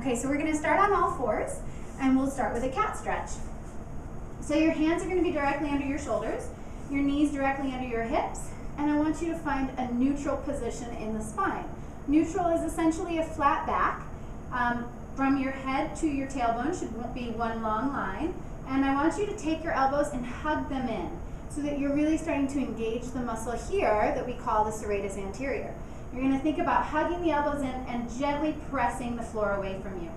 Okay, so we're gonna start on all fours, and we'll start with a cat stretch. So your hands are gonna be directly under your shoulders, your knees directly under your hips, and I want you to find a neutral position in the spine. Neutral is essentially a flat back. From your head to your tailbone should be one long line, and I want you to take your elbows and hug them in so that you're really starting to engage the muscle here that we call the serratus anterior. You're going to think about hugging the elbows in and gently pressing the floor away from you.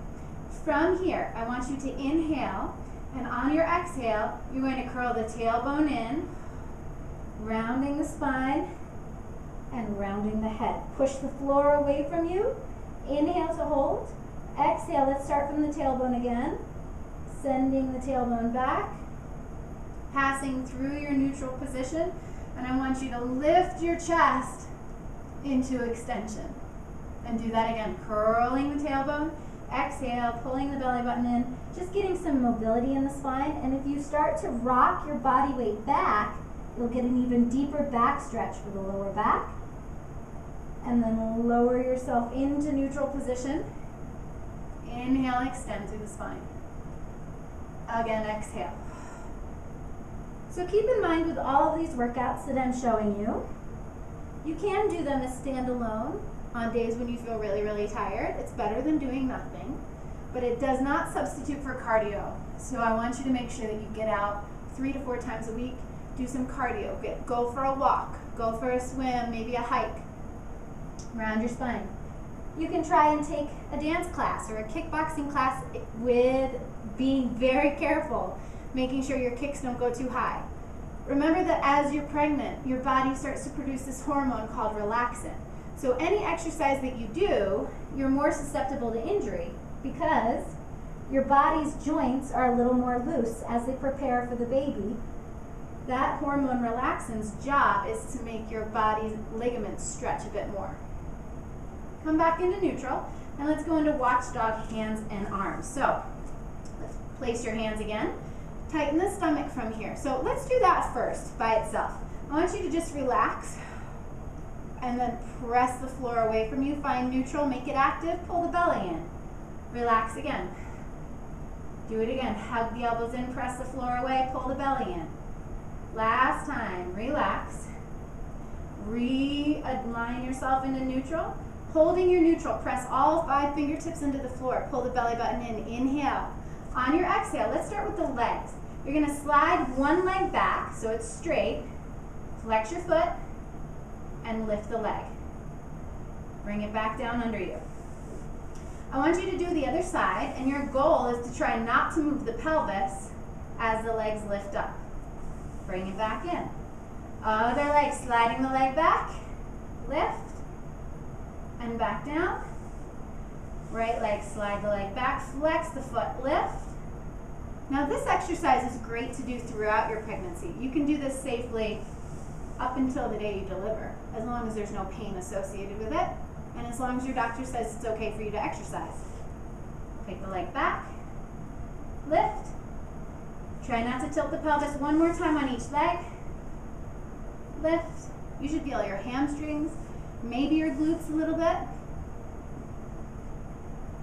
From here, I want you to inhale, and on your exhale, you're going to curl the tailbone in, rounding the spine and rounding the head. Push the floor away from you. Inhale to hold. Exhale, let's start from the tailbone again. Sending the tailbone back, passing through your neutral position, and I want you to lift your chest into extension. And do that again, curling the tailbone, exhale, pulling the belly button in, just getting some mobility in the spine. And if you start to rock your body weight back, you'll get an even deeper back stretch for the lower back. And then lower yourself into neutral position. Inhale, extend through the spine. Again, exhale. So keep in mind with all of these workouts that I'm showing you, you can do them as standalone on days when you feel really, really tired. It's better than doing nothing, but it does not substitute for cardio. So I want you to make sure that you get out 3 to 4 times a week, do some cardio, go for a walk, go for a swim, maybe a hike around your spine. You can try and take a dance class or a kickboxing class with being very careful, making sure your kicks don't go too high. Remember that as you're pregnant, your body starts to produce this hormone called relaxin. So any exercise that you do, you're more susceptible to injury because your body's joints are a little more loose as they prepare for the baby. That hormone relaxin's job is to make your body's ligaments stretch a bit more. Come back into neutral, and let's go into watchdog hands and arms. So let's place your hands again. Tighten the stomach from here. So let's do that first by itself. I want you to just relax and then press the floor away from you. Find neutral, make it active, pull the belly in. Relax again. Do it again. Hug the elbows in, press the floor away, pull the belly in. Last time, relax. Realign yourself into neutral. Holding your neutral, press all 5 fingertips into the floor. Pull the belly button in. Inhale. On your exhale, let's start with the legs. You're going to slide one leg back so it's straight. Flex your foot and lift the leg. Bring it back down under you. I want you to do the other side, and your goal is to try not to move the pelvis as the legs lift up. Bring it back in. Other leg, sliding the leg back. Lift. And back down. Right leg, slide the leg back, flex the foot, lift. Now this exercise is great to do throughout your pregnancy. You can do this safely up until the day you deliver, as long as there's no pain associated with it, and as long as your doctor says it's okay for you to exercise. Take the leg back, lift. Try not to tilt the pelvis. One more time on each leg. Lift. You should feel your hamstrings, maybe your glutes a little bit,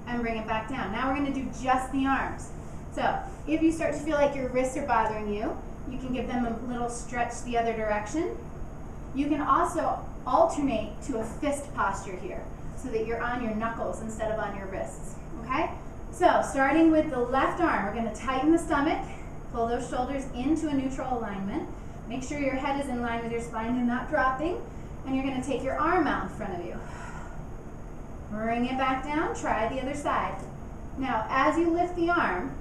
and bring it back down. Now we're going to do just the arms. So if you start to feel like your wrists are bothering you, you can give them a little stretch the other direction. You can also alternate to a fist posture here so that you're on your knuckles instead of on your wrists. Okay? So starting with the left arm, we're going to tighten the stomach, pull those shoulders into a neutral alignment. Make sure your head is in line with your spine and not dropping. And you're going to take your arm out in front of you. Bring it back down. Try the other side. Now, as you lift the arm,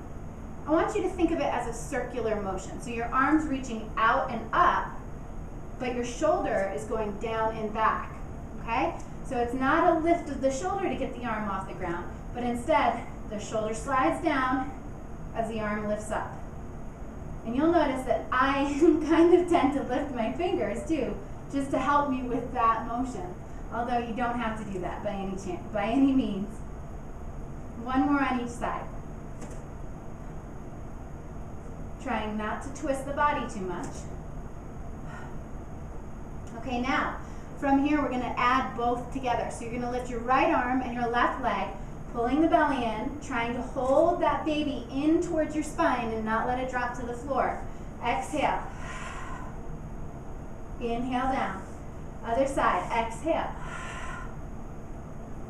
I want you to think of it as a circular motion. So your arm's reaching out and up, but your shoulder is going down and back. Okay? So it's not a lift of the shoulder to get the arm off the ground, but instead, the shoulder slides down as the arm lifts up. And you'll notice that I kind of tend to lift my fingers too, just to help me with that motion. Although you don't have to do that by any means. One more on each side. Trying not to twist the body too much. Okay, now, from here we're going to add both together. So you're going to lift your right arm and your left leg, Pulling the belly in, trying to hold that baby in towards your spine and not let it drop to the floor. Exhale. Inhale down. Other side, exhale.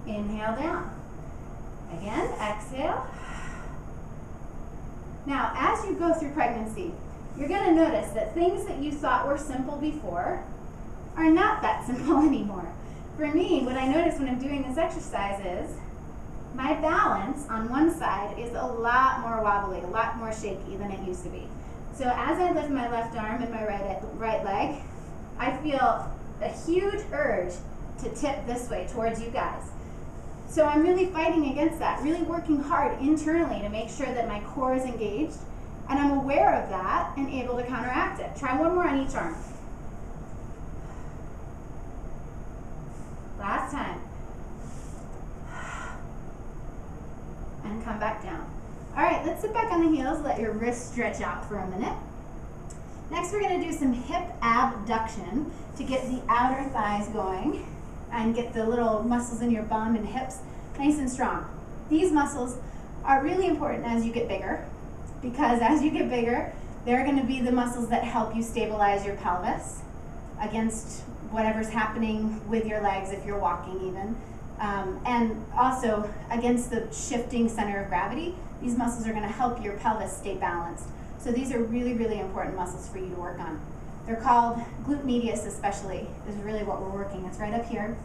Inhale down. Again, exhale. Now, as you go through pregnancy, you're going to notice that things that you thought were simple before are not that simple anymore. For me, what I notice when I'm doing this exercise is my balance on one side is a lot more wobbly, a lot more shaky than it used to be. So as I lift my left arm and my right leg, I feel a huge urge to tip this way towards you guys. So I'm really fighting against that, really working hard internally to make sure that my core is engaged, and I'm aware of that and able to counteract it. Try one more on each arm. Last time. And come back down. All right, let's sit back on the heels, let your wrists stretch out for a minute. Next, we're gonna do some hip abduction to get the outer thighs going and get the little muscles in your bum and hips nice and strong. These muscles are really important as you get bigger, because as you get bigger, they're gonna be the muscles that help you stabilize your pelvis against whatever's happening with your legs if you're walking even. And also against the shifting center of gravity, these muscles are gonna help your pelvis stay balanced. So these are really, really important muscles for you to work on. They're called glute medius especially, is really what we're working. It's right up here.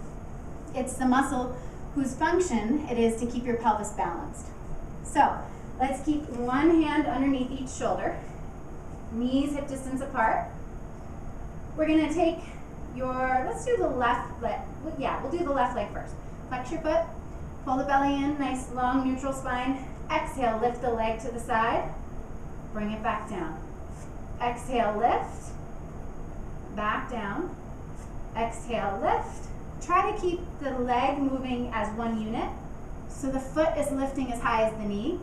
It's the muscle whose function it is to keep your pelvis balanced. So let's keep one hand underneath each shoulder, knees hip distance apart. We're gonna take let's do the left leg. Yeah, we'll do the left leg first. Flex your foot, pull the belly in, nice long neutral spine. Exhale, lift the leg to the side, bring it back down. Exhale, lift, back down. Exhale, lift. Try to keep the leg moving as one unit, so the foot is lifting as high as the knee.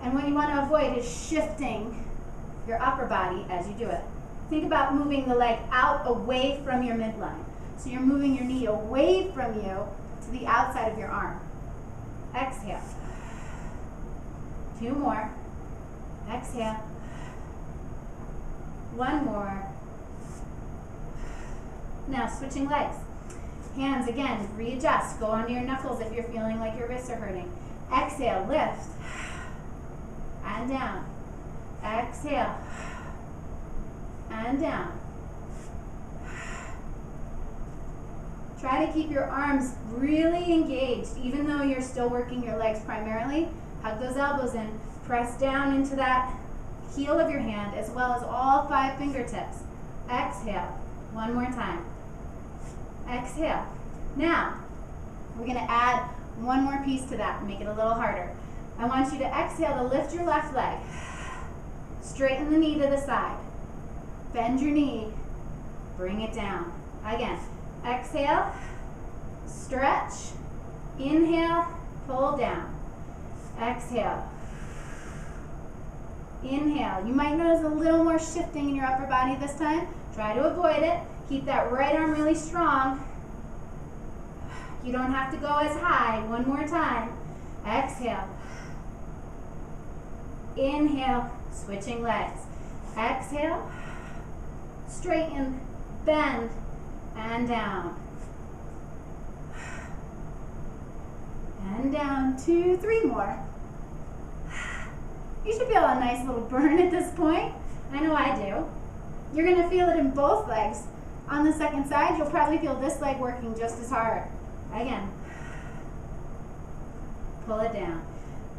And what you want to avoid is shifting your upper body as you do it. Think about moving the leg out away from your midline. So you're moving your knee away from you to the outside of your arm. Exhale. 2 more. Exhale. 1 more. Now switching legs. Hands again, readjust. Go onto your knuckles if you're feeling like your wrists are hurting. Exhale, lift. And down. Exhale. And down. Try to keep your arms really engaged, even though you're still working your legs primarily. Hug those elbows in. Press down into that heel of your hand as well as all 5 fingertips. Exhale. 1 more time. Exhale. Now, we're going to add one more piece to that and make it a little harder. I want you to exhale to lift your left leg. Straighten the knee to the side. Bend your knee. Bring it down. Again. Exhale. Stretch. Inhale. Pull down. Exhale. Inhale. You might notice a little more shifting in your upper body this time. Try to avoid it. Keep that right arm really strong. You don't have to go as high. 1 more time. Exhale. Inhale. Switching legs. Exhale. Straighten. Bend. And down. And down. 2, 3 more. You should feel a nice little burn at this point. I know I do. You're going to feel it in both legs. On the second side, you'll probably feel this leg working just as hard. Again. Pull it down.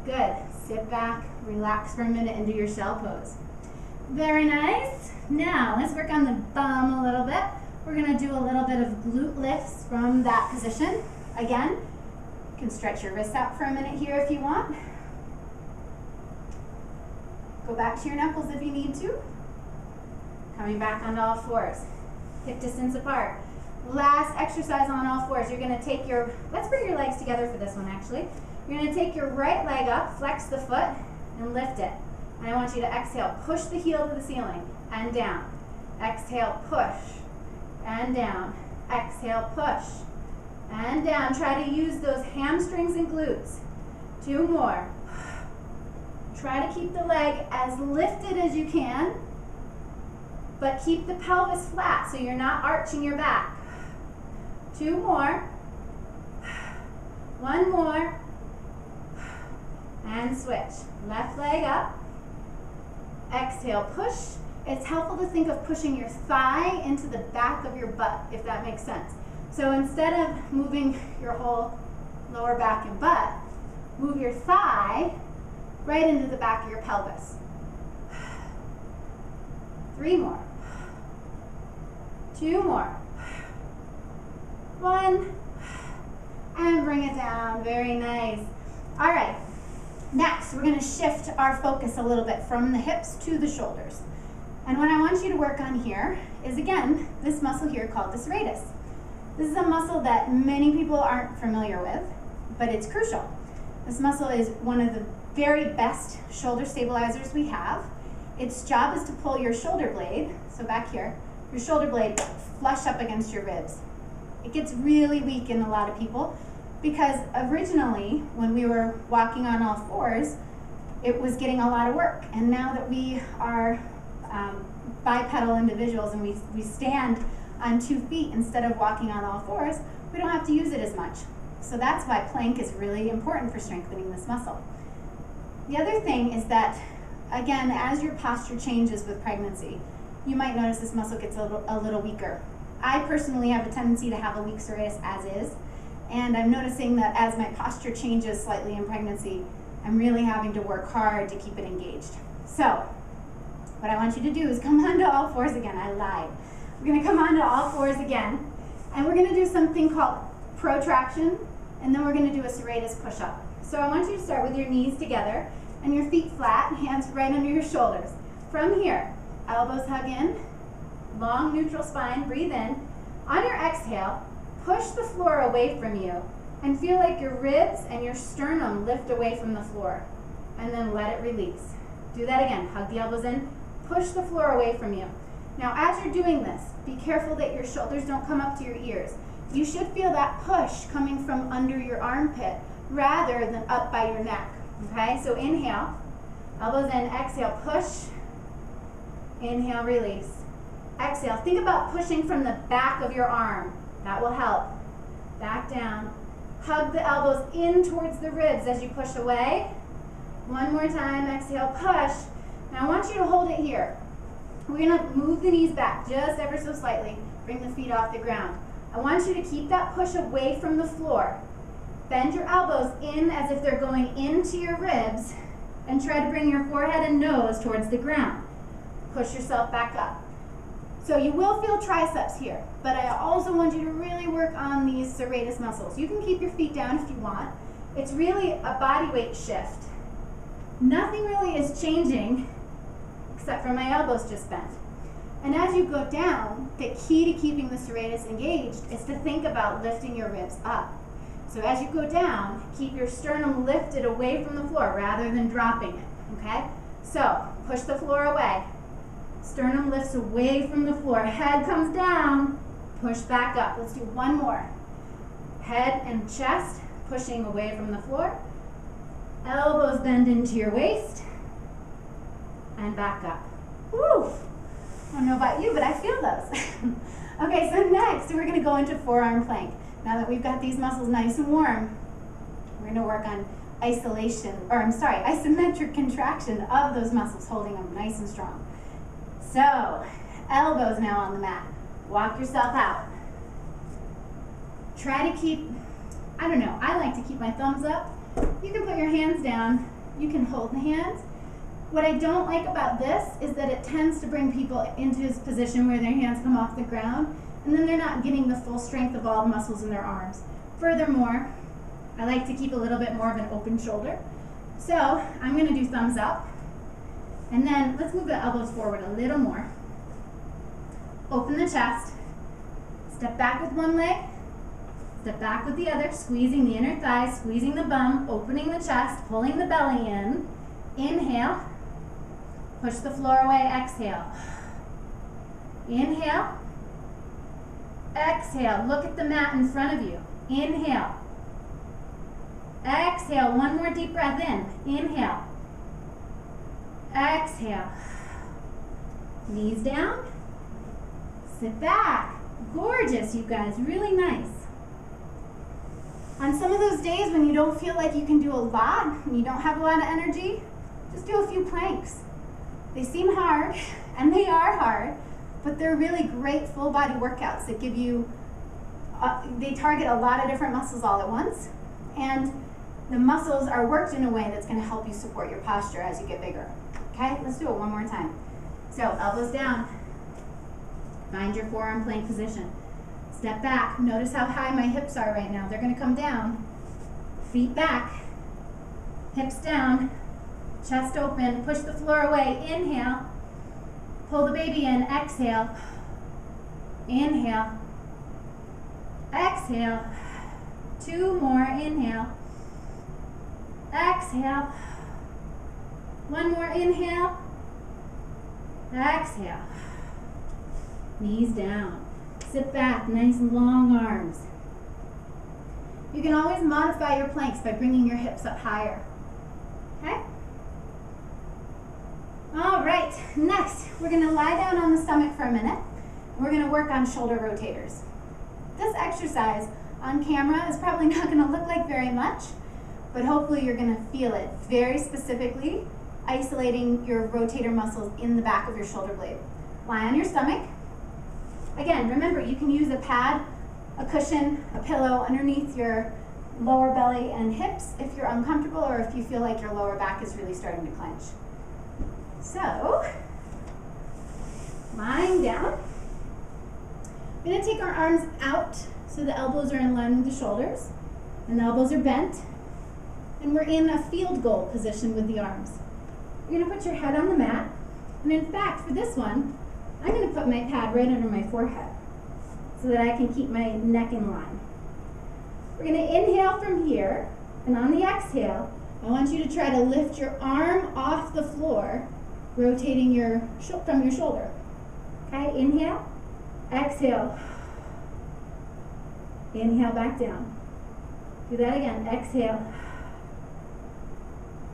Good. Sit back, relax for a minute, and do your shell pose. Very nice. Now, let's work on the bum a little bit. We're going to do a little bit of glute lifts from that position. Again, you can stretch your wrists out for a minute here if you want. Go back to your knuckles if you need to. Coming back onto all 4s. Hip distance apart. Last exercise on all 4s. You're going to take let's bring your legs together for this one actually. You're going to take your right leg up, flex the foot, and lift it. And I want you to exhale. Push the heel to the ceiling and down. Exhale, push, and down. Exhale, push, and down. Try to use those hamstrings and glutes 2 more. Try to keep the leg as lifted as you can, but keep the pelvis flat so you're not arching your back. 2 more. 1 more. And switch. Left leg up. Exhale, push. It's helpful to think of pushing your thigh into the back of your butt, if that makes sense. So instead of moving your whole lower back and butt, move your thigh right into the back of your pelvis. 3 more. 2 more. 1. And bring it down. Very nice. All right. Next, we're going to shift our focus a little bit from the hips to the shoulders. And what I want you to work on here is, again, this muscle here called the serratus. This is a muscle that many people aren't familiar with, but it's crucial. This muscle is one of the very best shoulder stabilizers we have. Its job is to pull your shoulder blade, so back here, your shoulder blade flush up against your ribs. It gets really weak in a lot of people because originally, when we were walking on all fours, it was getting a lot of work. And now that we are bipedal individuals and we stand on 2 feet instead of walking on all fours, we don't have to use it as much. So that's why plank is really important for strengthening this muscle. The other thing is that, again, as your posture changes with pregnancy, you might notice this muscle gets a little weaker. I personally have a tendency to have a weak serratus as is, and I'm noticing that as my posture changes slightly in pregnancy, I'm really having to work hard to keep it engaged. So, what I want you to do is come onto all fours again. I lied. We're going to come onto all fours again, and we're going to do something called protraction, and then we're going to do a serratus push-up. So I want you to start with your knees together and your feet flat, hands right under your shoulders. From here, elbows hug in, long neutral spine, breathe in. On your exhale, push the floor away from you and feel like your ribs and your sternum lift away from the floor, and then let it release. Do that again. Hug the elbows in, push the floor away from you. Now, as you're doing this, be careful that your shoulders don't come up to your ears. You should feel that push coming from under your armpit rather than up by your neck. Okay, so inhale, elbows in, exhale, push, inhale, release. Exhale, think about pushing from the back of your arm. That will help. Back down. Hug the elbows in towards the ribs as you push away. One more time, exhale, push. Now I want you to hold it here. We're going to move the knees back just ever so slightly. Bring the feet off the ground. I want you to keep that push away from the floor. Bend your elbows in as if they're going into your ribs, and try to bring your forehead and nose towards the ground. Push yourself back up. So you will feel triceps here, but I also want you to really work on these serratus muscles. You can keep your feet down if you want. It's really a body weight shift. Nothing really is changing except for my elbows just bent. And as you go down, the key to keeping the serratus engaged is to think about lifting your ribs up. So as you go down, keep your sternum lifted away from the floor rather than dropping it, okay? So push the floor away. Sternum lifts away from the floor. Head comes down, push back up. Let's do one more. Head and chest pushing away from the floor. Elbows bend into your waist. And back up. Woo! I don't know about you, but I feel those. Okay, so next we're going to go into forearm plank. Now that we've got these muscles nice and warm, we're going to work on isometric contraction of those muscles, holding them nice and strong. So, elbows now on the mat. Walk yourself out. Try to keep, I like to keep my thumbs up. You can put your hands down. You can hold the hands. What I don't like about this is that it tends to bring people into this position where their hands come off the ground, and then they're not getting the full strength of all the muscles in their arms. Furthermore, I like to keep a little bit more of an open shoulder. So I'm going to do thumbs up. And then let's move the elbows forward a little more. Open the chest. Step back with one leg. Step back with the other, squeezing the inner thigh, squeezing the bum, opening the chest, pulling the belly in. Inhale. Push the floor away. Exhale. Inhale. Exhale. Look at the mat in front of you. Inhale. Exhale, one more deep breath in. Inhale. Exhale. Knees down. Sit back. Gorgeous, you guys, really nice. On some of those days when you don't feel like you can do a lot, and you don't have a lot of energy, just do a few planks. They seem hard, and they are hard, but they're really great full body workouts that give you, they target a lot of different muscles all at once, and the muscles are worked in a way that's going to help you support your posture as you get bigger. Okay, let's do it one more time. So elbows down, find your forearm plank position. Step back, notice how high my hips are right now. They're going to come down. Feet back, hips down, chest open, push the floor away. Inhale, pull the baby in. Exhale, inhale, exhale. Two more. Inhale, exhale. One more. Inhale, exhale. Knees down. Sit back, nice long arms. You can always modify your planks by bringing your hips up higher. Okay? All right, next, we're gonna lie down on the stomach for a minute. We're gonna work on shoulder rotators. This exercise on camera is probably not gonna look like very much, but hopefully you're gonna feel it very specifically, isolating your rotator muscles in the back of your shoulder blade. Lie on your stomach. Again, remember, you can use a pad, a cushion, a pillow underneath your lower belly and hips if you're uncomfortable or if you feel like your lower back is really starting to clench. So, lying down, we're going to take our arms out so the elbows are in line with the shoulders and the elbows are bent, and we're in a field goal position with the arms. You're going to put your head on the mat, and in fact, for this one, I'm going to put my pad right under my forehead so that I can keep my neck in line. We're going to inhale from here, and on the exhale, I want you to try to lift your arm off the floor, rotating from your shoulder. Okay, inhale, exhale, inhale back down. Do that again, exhale,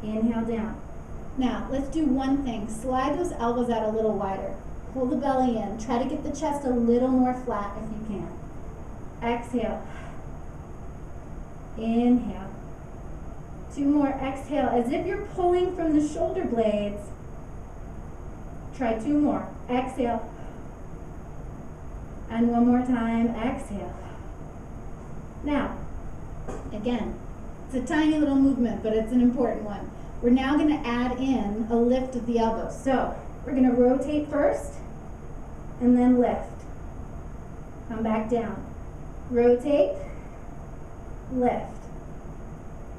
inhale down. Now, let's do one thing. Slide those elbows out a little wider. Pull the belly in. Try to get the chest a little more flat if you can. Exhale. Inhale. Two more. Exhale. As if you're pulling from the shoulder blades. Try two more. Exhale. And one more time. Exhale. Now, again, it's a tiny little movement, but it's an important one. We're now going to add in a lift of the elbows. So, we're going to rotate first, and then lift. Come back down. Rotate, lift.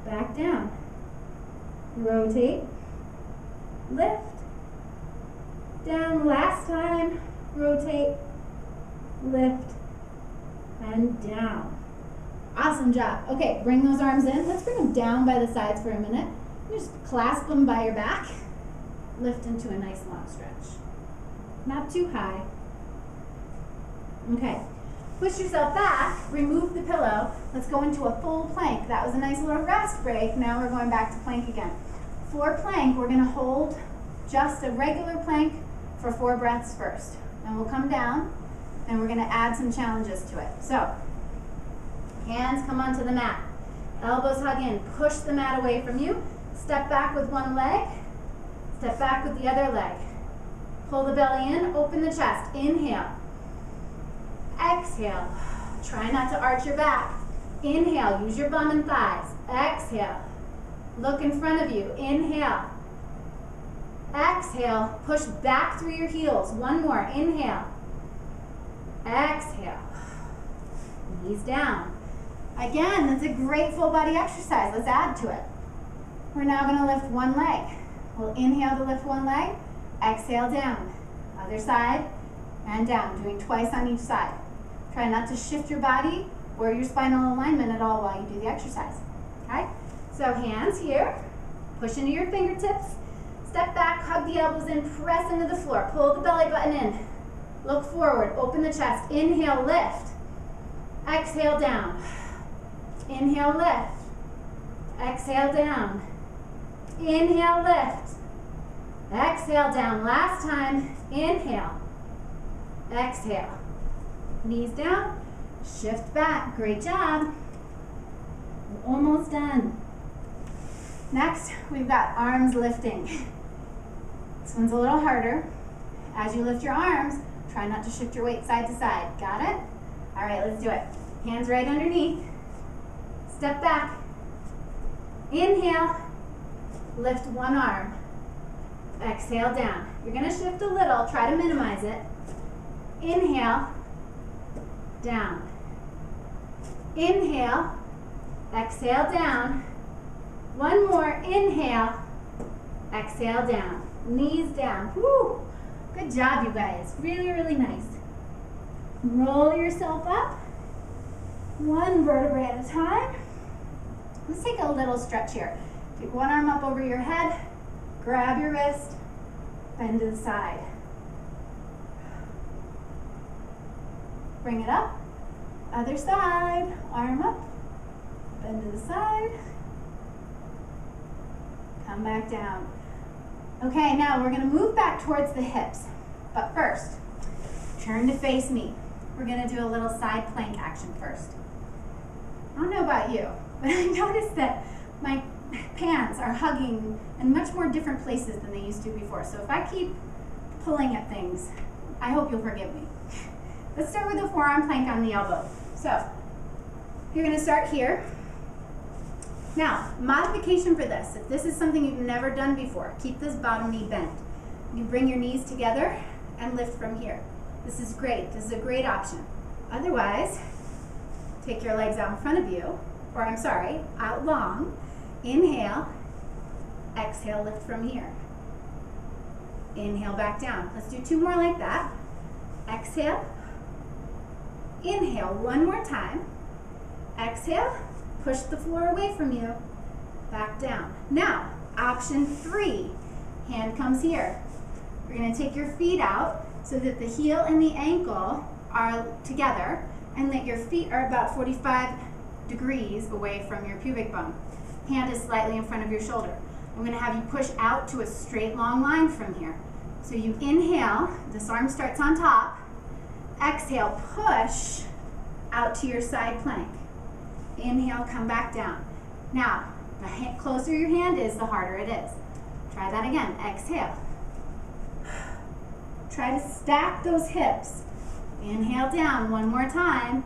Back down. Rotate, lift. Down, last time. Rotate, lift, and down. Awesome job. Okay, bring those arms in. Let's bring them down by the sides for a minute. Just clasp them by your back. Lift into a nice long stretch. Not too high. Okay. Push yourself back, remove the pillow. Let's go into a full plank. That was a nice little rest break. Now we're going back to plank again. For plank, we're going to hold just a regular plank for 4 breaths first. Then we'll come down and we're going to add some challenges to it. So, hands come onto the mat. Elbows hug in. Push the mat away from you. Step back with one leg. Step back with the other leg. Pull the belly in, open the chest. Inhale. Exhale. Try not to arch your back. Inhale, use your bum and thighs. Exhale. Look in front of you. Inhale. Exhale. Push back through your heels. One more. Inhale. Exhale. Knees down. Again, that's a great full body exercise. Let's add to it. We're now going to lift one leg. We'll inhale to lift one leg. Exhale down. Other side and down. Doing twice on each side. Try not to shift your body or your spinal alignment at all while you do the exercise. Okay? So hands here. Push into your fingertips. Step back, hug the elbows in, press into the floor. Pull the belly button in. Look forward, open the chest. Inhale, lift. Exhale down. Inhale, lift. Exhale down. Inhale, lift. Exhale down. Last time. Inhale. Exhale. Knees down. Shift back. Great job. We're almost done. Next, we've got arms lifting. This one's a little harder. As you lift your arms, try not to shift your weight side to side. Got it? All right, let's do it. Hands right underneath. Step back. Inhale. Lift one arm. Exhale down. You're going to shift a little. Try to minimize it. Inhale. Down. Inhale. Exhale down. One more. Inhale. Exhale down. Knees down. Woo! Good job, you guys. Really, really nice. Roll yourself up. One vertebrae at a time. Let's take a little stretch here. Take one arm up over your head. Grab your wrist. Bend to the side. Bring it up. Other side. Arm up. Bend to the side. Come back down. Okay, now we're going to move back towards the hips. But first, turn to face me. We're going to do a little side plank action first. I don't know about you, but I noticed that my pants are hugging in much more different places than they used to before. So if I keep pulling at things, I hope you'll forgive me. Let's start with a forearm plank on the elbow. So you're going to start here. Now, modification for this. If this is something you've never done before, keep this bottom knee bent. You bring your knees together and lift from here. This is great. This is a great option. Otherwise, take your legs out in front of you, or I'm sorry, out long. Inhale, exhale, lift from here. Inhale, back down. Let's do two more like that. Exhale, inhale, one more time. Exhale, push the floor away from you, back down. Now, option 3, hand comes here. You're going to take your feet out so that the heel and the ankle are together and that your feet are about 45 degrees away from your pubic bone. Hand is slightly in front of your shoulder. I'm going to have you push out to a straight long line from here. So you inhale, this arm starts on top. Exhale, push out to your side plank. Inhale, come back down. Now, the closer your hand is, the harder it is. Try that again. Exhale. Try to stack those hips. Inhale down one more time.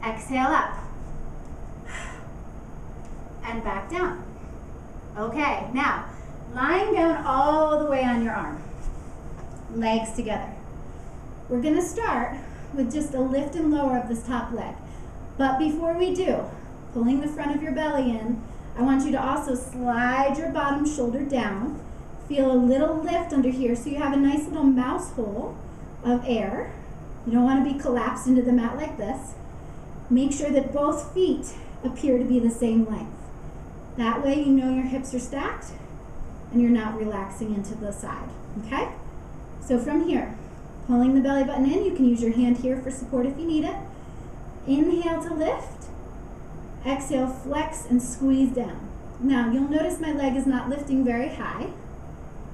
Exhale up. And back down. Okay, now, lying down all the way on your arm. Legs together. We're going to start with just a lift and lower of this top leg. But before we do, pulling the front of your belly in, I want you to also slide your bottom shoulder down. Feel a little lift under here so you have a nice little mouse hole of air. You don't want to be collapsed into the mat like this. Make sure that both feet appear to be the same length. That way you know your hips are stacked and you're not relaxing into the side, okay? So from here, pulling the belly button in, you can use your hand here for support if you need it. Inhale to lift. Exhale, flex and squeeze down. Now, you'll notice my leg is not lifting very high.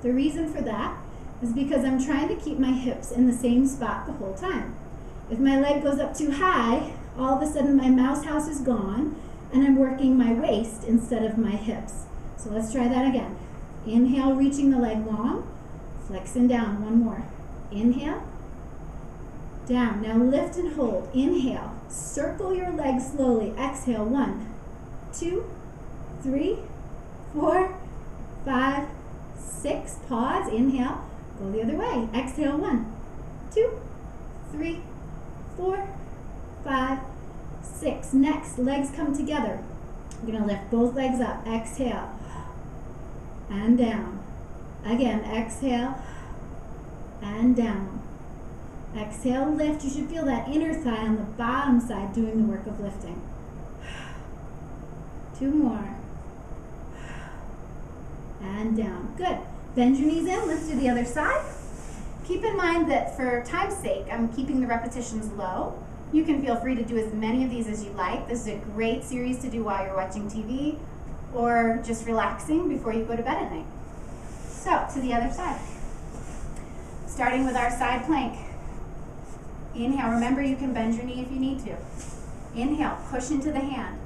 The reason for that is because I'm trying to keep my hips in the same spot the whole time. If my leg goes up too high, all of a sudden my mouse house is gone and I'm working my waist instead of my hips. So let's try that again. Inhale, reaching the leg long, flexing down, one more. Inhale, down. Now lift and hold. Inhale, circle your legs slowly. Exhale, 1, 2, 3, 4, 5, 6. Pause, inhale, go the other way. Exhale, 1, 2, 3, 4, 5, 6. Next, legs come together. We're going to lift both legs up. Exhale, and down. Again, exhale, and down. Exhale, lift. You should feel that inner thigh on the bottom side doing the work of lifting. 2 more. And down. Good. Bend your knees in, lift to the other side. Keep in mind that for time's sake, I'm keeping the repetitions low. You can feel free to do as many of these as you like. This is a great series to do while you're watching TV or just relaxing before you go to bed at night. So, to the other side. Starting with our side plank. Inhale, remember you can bend your knee if you need to. Inhale, push into the hand.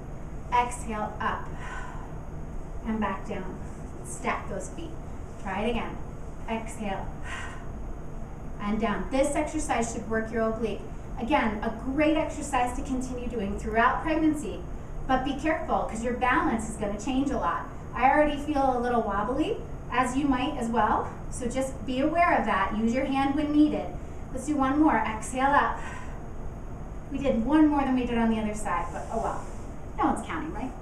Exhale, up and back down. Stack those feet. Try it again. Exhale and down. This exercise should work your oblique. Again, a great exercise to continue doing throughout pregnancy, but be careful because your balance is going to change a lot. I already feel a little wobbly, as you might as well, so just be aware of that. Use your hand when needed. Let's do one more. Exhale up. We did one more than we did on the other side, but oh well. No one's counting, right?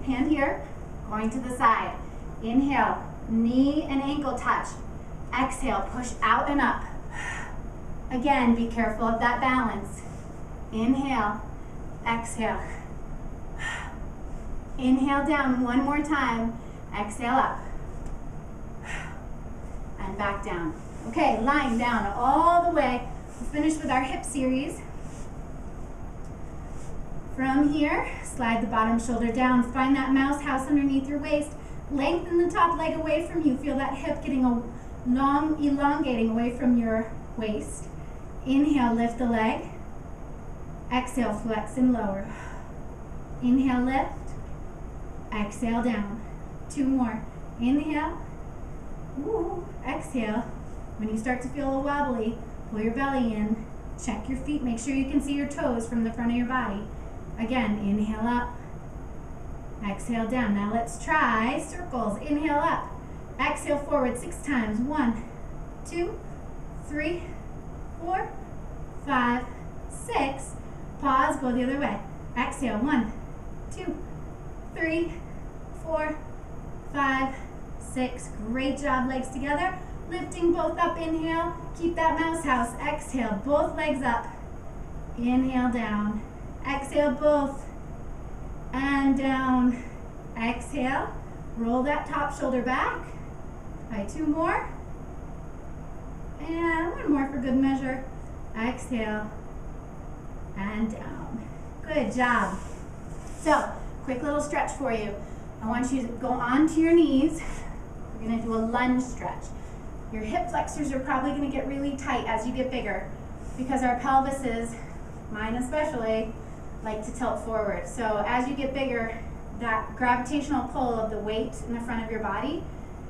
Hand here, going to the side. Inhale, knee and ankle touch. Exhale, push out and up. Again, be careful of that balance. Inhale, exhale. Inhale down one more time. Exhale up. And back down. Okay, lying down all the way. We'll finish with our hip series. From here, slide the bottom shoulder down. Find that mouse house underneath your waist. Lengthen the top leg away from you. Feel that hip getting elongating away from your waist. Inhale, lift the leg. Exhale, flex and lower. Inhale, lift. Exhale, down. Two more. Inhale. Ooh. Exhale. When you start to feel a little wobbly, pull your belly in. Check your feet. Make sure you can see your toes from the front of your body. Again, inhale up. Exhale down. Now let's try circles. Inhale up. Exhale forward 6 times. 1, 2, 3, 4, 5, 6. Pause, go the other way. Exhale, 1, 2, 3, 4, 5, 6. Great job, legs together. Lifting both up, inhale. Keep that mouse house. Exhale, both legs up. Inhale, down. Exhale, both. And down. Exhale. Roll that top shoulder back. Try 2 more. And 1 more for good measure. Exhale. And down. Good job. So, quick little stretch for you. I want you to go onto your knees. We're going to do a lunge stretch. Your hip flexors are probably going to get really tight as you get bigger because our pelvises, mine especially, like to tilt forward. So as you get bigger, that gravitational pull of the weight in the front of your body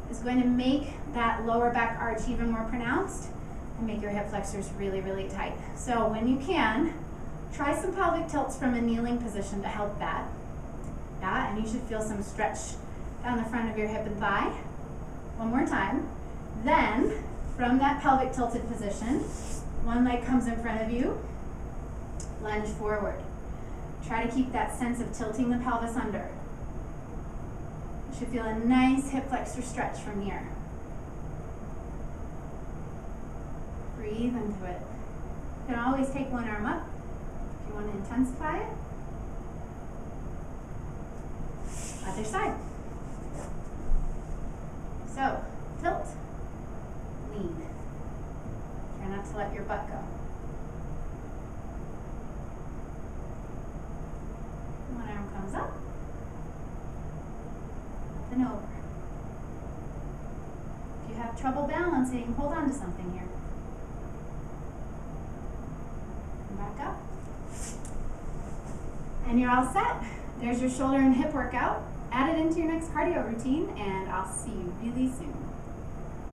is going to make that lower back arch even more pronounced and make your hip flexors really, really tight. So when you can, try some pelvic tilts from a kneeling position to help that. Yeah, and you should feel some stretch down the front of your hip and thigh. One more time. Then, from that pelvic tilted position, one leg comes in front of you, lunge forward. Try to keep that sense of tilting the pelvis under. You should feel a nice hip flexor stretch from here. Breathe into it. You can always take one arm up if you want to intensify it. Other side. So, tilt, lean. Try not to let your butt go. One arm comes up, and over. If you have trouble balancing, hold on to something here. And back up. And you're all set. There's your shoulder and hip workout. Add it into your next cardio routine, and I'll see you really soon.